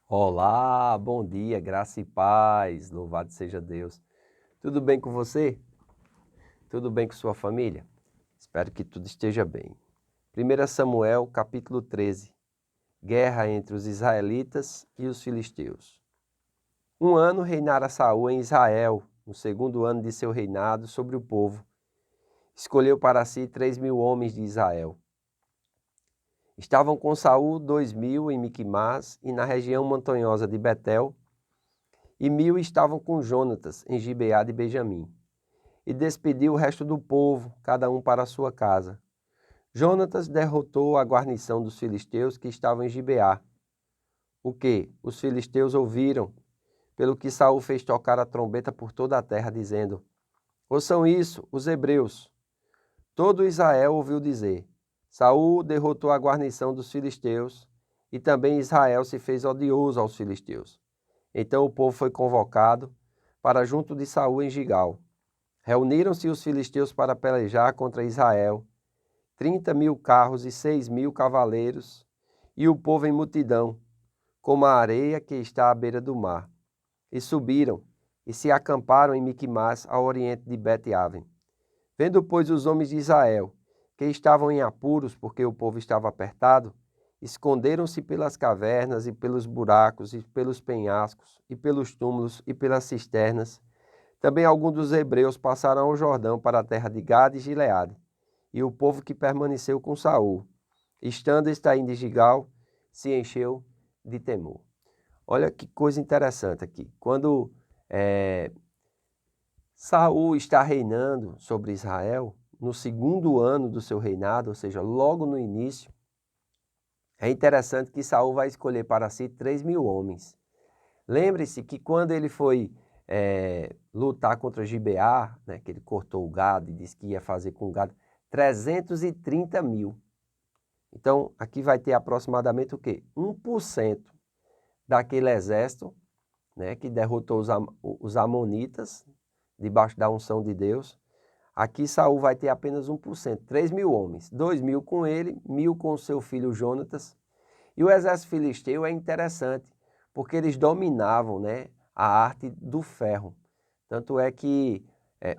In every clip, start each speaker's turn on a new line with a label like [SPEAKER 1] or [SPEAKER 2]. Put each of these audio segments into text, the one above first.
[SPEAKER 1] Olá, bom dia, graça e paz, louvado seja Deus. Tudo bem com você? Tudo bem com sua família? Espero que tudo esteja bem. 1 Samuel, capítulo 13. Guerra entre os israelitas e os filisteus. Um ano reinara Saul em Israel, no segundo ano de seu reinado sobre o povo. Escolheu para si 3.000 homens de Israel. Estavam com Saul 2.000 em Miquimás e na região montanhosa de Betel, e 1.000 estavam com Jonatas em Gibeá de Benjamim. E despediu o resto do povo, cada um para a sua casa. Jonatas derrotou a guarnição dos filisteus que estavam em Gibeá. O que os filisteus ouviram, pelo que Saul fez tocar a trombeta por toda a terra, dizendo: ouçam isso, os hebreus. Todo Israel ouviu dizer: Saul derrotou a guarnição dos filisteus, e também Israel se fez odioso aos filisteus. Então o povo foi convocado para junto de Saul em Gigal. Reuniram-se os filisteus para pelejar contra Israel, 30.000 carros e 6.000 cavaleiros, e o povo em multidão, como a areia que está à beira do mar. E subiram, e se acamparam em Miquimás, ao oriente de Bet-Aven. Vendo, pois, os homens de Israel, que estavam em apuros, porque o povo estava apertado, esconderam-se pelas cavernas e pelos buracos e pelos penhascos e pelos túmulos e pelas cisternas. Também alguns dos hebreus passaram ao Jordão para a terra de Gade e Gileade, e o povo que permaneceu com Saul, estando Estaim de Gigal, se encheu de temor. Olha que coisa interessante aqui. Quando Saul está reinando sobre Israel, no segundo ano do seu reinado, ou seja, logo no início, é interessante que Saul vai escolher para si 3.000 homens. Lembre-se que quando ele foi lutar contra Gibeá, né, que ele cortou o gado e disse que ia fazer com o gado, 330.000. Então, aqui vai ter aproximadamente o quê? 1% daquele exército, né, que derrotou os amonitas, debaixo da unção de Deus. Aqui Saul vai ter apenas 1%, 3.000 homens, 2.000 com ele, 1.000 com seu filho Jonatas. E o exército filisteu é interessante, porque eles dominavam, né, a arte do ferro. Tanto é que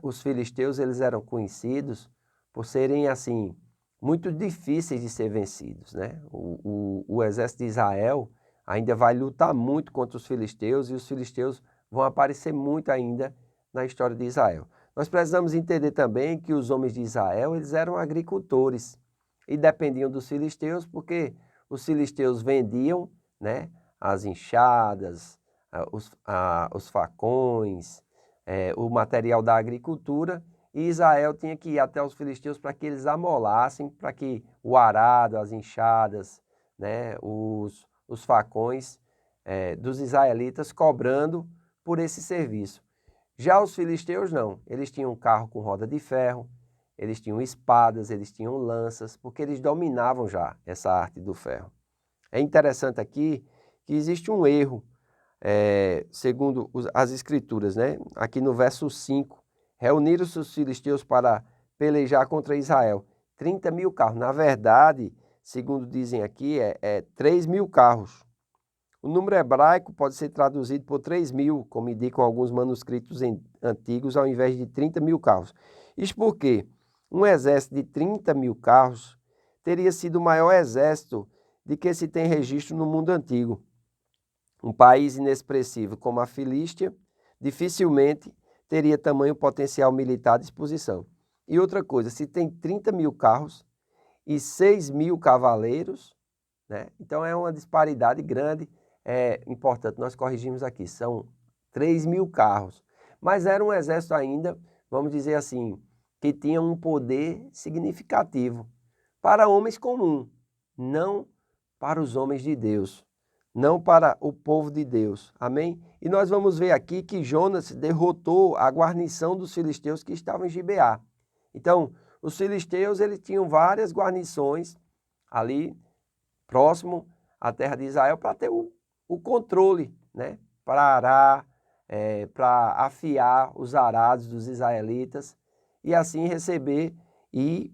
[SPEAKER 1] os filisteus eles eram conhecidos por serem assim muito difíceis de ser vencidos, né? O exército de Israel ainda vai lutar muito contra os filisteus, e os filisteus vão aparecer muito ainda na história de Israel. Nós precisamos entender também que os homens de Israel eles eram agricultores e dependiam dos filisteus, porque os filisteus vendiam, né, as enxadas, os facões, o material da agricultura, e Israel tinha que ir até os filisteus para que eles amolassem, para que o arado, as enxadas, né, os facões dos israelitas cobrando por esse serviço. Já os filisteus não, eles tinham um carro com roda de ferro, eles tinham espadas, eles tinham lanças, porque eles dominavam já essa arte do ferro. É interessante aqui que existe um erro, segundo as escrituras, né? Aqui no verso 5, reuniram-se os filisteus para pelejar contra Israel, 30.000 carros. Na verdade, segundo dizem aqui, 3.000 carros. O número hebraico pode ser traduzido por 3.000, como indicam alguns manuscritos antigos, ao invés de 30.000 carros. Isso porque um exército de 30.000 carros teria sido o maior exército de que se tem registro no mundo antigo. Um país inexpressivo como a Filístia dificilmente teria tamanho potencial militar à disposição. E outra coisa, se tem 30.000 carros e 6.000 cavaleiros, né? Então é uma disparidade grande. É importante, nós corrigimos aqui, são 3.000 carros, mas era um exército ainda, vamos dizer assim, que tinha um poder significativo para homens comuns, não para os homens de Deus, não para o povo de Deus, amém? E nós vamos ver aqui que Jonas derrotou a guarnição dos filisteus que estavam em Gibeá. Então, os filisteus eles tinham várias guarnições ali próximo à terra de Israel para ter o controle, né? Para arar, para afiar os arados dos israelitas e assim receber e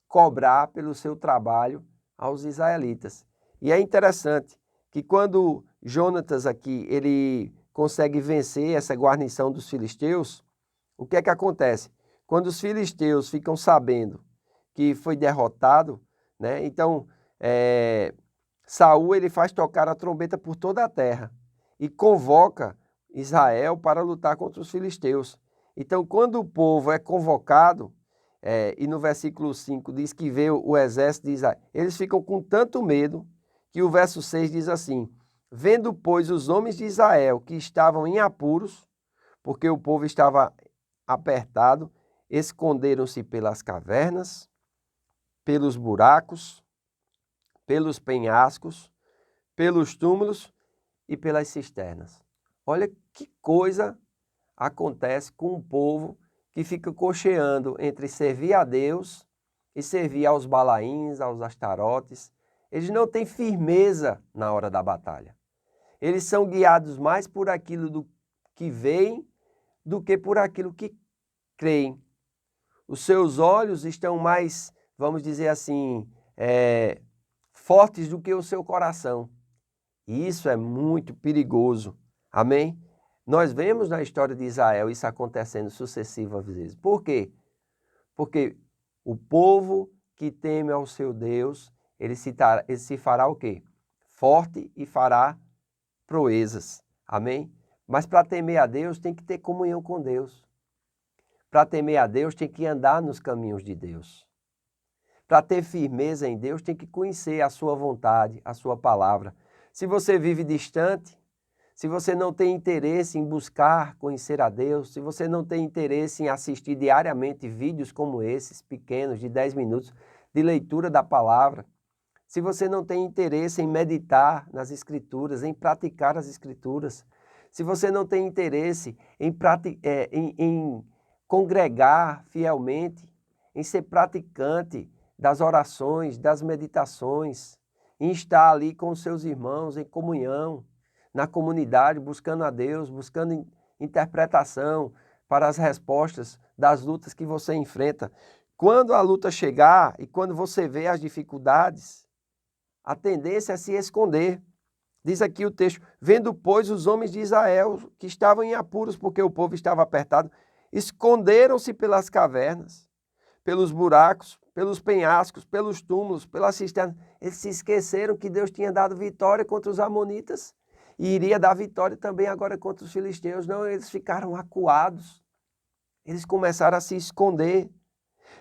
[SPEAKER 1] cobrar pelo seu trabalho aos israelitas. E é interessante que quando Jonatas aqui, ele consegue vencer essa guarnição dos filisteus, o que é que acontece? Quando os filisteus ficam sabendo que foi derrotado, né? Então, Saul ele faz tocar a trombeta por toda a terra e convoca Israel para lutar contra os filisteus. Então, quando o povo é convocado, e no versículo 5 diz que vê o exército de Israel, eles ficam com tanto medo que o verso 6 diz assim: vendo, pois, os homens de Israel que estavam em apuros, porque o povo estava apertado, esconderam-se pelas cavernas, pelos buracos, pelos penhascos, pelos túmulos e pelas cisternas. Olha que coisa acontece com um povo que fica cocheando entre servir a Deus e servir aos Balaíns, aos Astarotes. Eles não têm firmeza na hora da batalha. Eles são guiados mais por aquilo que veem do que por aquilo que creem. Os seus olhos estão mais, vamos dizer assim, fortes do que o seu coração. E isso é muito perigoso. Amém? Nós vemos na história de Israel isso acontecendo sucessivas vezes. Por quê? Porque o povo que teme ao seu Deus, ele se fará o quê? Forte e fará proezas. Amém? Mas para temer a Deus tem que ter comunhão com Deus. Para temer a Deus tem que andar nos caminhos de Deus. Para ter firmeza em Deus tem que conhecer a sua vontade, a sua palavra. Se você vive distante, se você não tem interesse em buscar conhecer a Deus, se você não tem interesse em assistir diariamente vídeos como esses, pequenos, de 10 minutos, de leitura da palavra, se você não tem interesse em meditar nas Escrituras, em praticar as Escrituras, se você não tem interesse em congregar fielmente, em ser praticante das orações, das meditações, em estar ali com os seus irmãos em comunhão, na comunidade, buscando a Deus, buscando interpretação para as respostas das lutas que você enfrenta. Quando a luta chegar e quando você vê as dificuldades, a tendência é se esconder. Diz aqui o texto: vendo, pois, os homens de Israel que estavam em apuros porque o povo estava apertado, esconderam-se pelas cavernas, pelos buracos, pelos penhascos, pelos túmulos, pelas cisternas. Eles se esqueceram que Deus tinha dado vitória contra os amonitas e iria dar vitória também agora contra os filisteus. Não, eles ficaram acuados. Eles começaram a se esconder.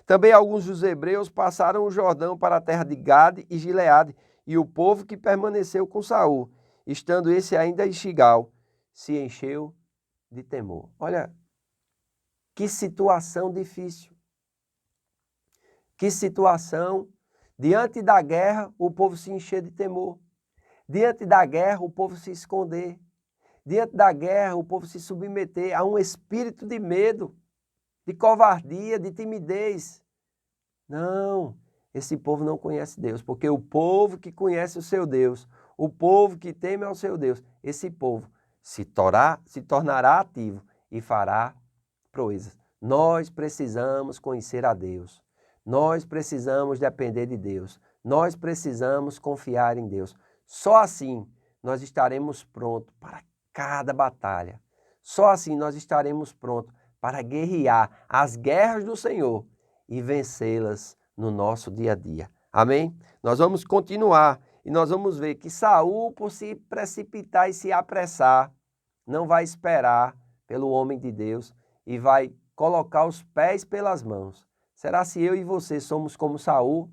[SPEAKER 1] Também alguns dos hebreus passaram o Jordão para a terra de Gade e Gileade, e o povo que permaneceu com Saul, estando esse ainda em Gigal, se encheu de temor. Olha, que situação difícil. Que situação. Diante da guerra, o povo se encher de temor. Diante da guerra, o povo se esconder. Diante da guerra, o povo se submeter a um espírito de medo, de covardia, de timidez. Não, esse povo não conhece Deus, porque o povo que conhece o seu Deus, o povo que teme ao seu Deus, esse povo se tornará ativo e fará proezas. Nós precisamos conhecer a Deus. Nós precisamos depender de Deus. Nós precisamos confiar em Deus. Só assim nós estaremos prontos para cada batalha. Só assim nós estaremos prontos para guerrear as guerras do Senhor e vencê-las no nosso dia a dia. Amém? Nós vamos continuar e nós vamos ver que Saul, por se precipitar e se apressar, não vai esperar pelo homem de Deus e vai colocar os pés pelas mãos. Será se eu e você somos como Saul,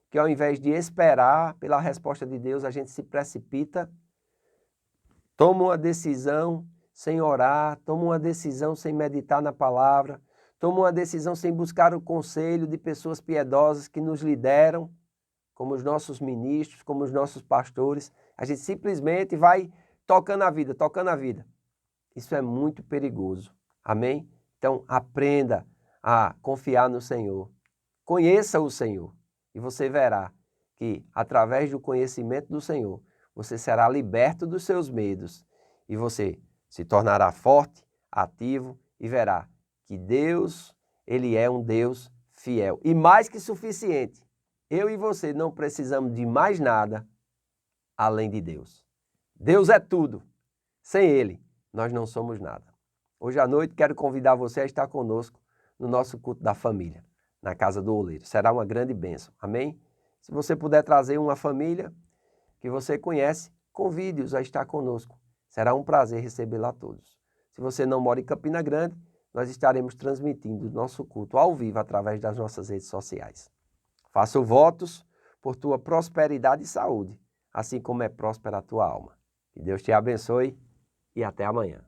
[SPEAKER 1] que ao invés de esperar pela resposta de Deus, a gente se precipita, toma uma decisão sem orar, toma uma decisão sem meditar na palavra, toma uma decisão sem buscar o conselho de pessoas piedosas que nos lideram, como os nossos ministros, como os nossos pastores. A gente simplesmente vai tocando a vida, tocando a vida. Isso é muito perigoso. Amém? Então, aprenda a confiar no Senhor. Conheça o Senhor e você verá que, através do conhecimento do Senhor, você será liberto dos seus medos e você se tornará forte, ativo e verá que Deus, Ele é um Deus fiel e mais que suficiente. Eu e você não precisamos de mais nada além de Deus. Deus é tudo. Sem Ele, nós não somos nada. Hoje à noite quero convidar você a estar conosco no nosso culto da família, na Casa do Oleiro. Será uma grande bênção. Amém? Se você puder trazer uma família que você conhece, convide-os a estar conosco. Será um prazer recebê-la a todos. Se você não mora em Campina Grande, nós estaremos transmitindo o nosso culto ao vivo através das nossas redes sociais. Faço votos por tua prosperidade e saúde, assim como é próspera a tua alma. Que Deus te abençoe e até amanhã.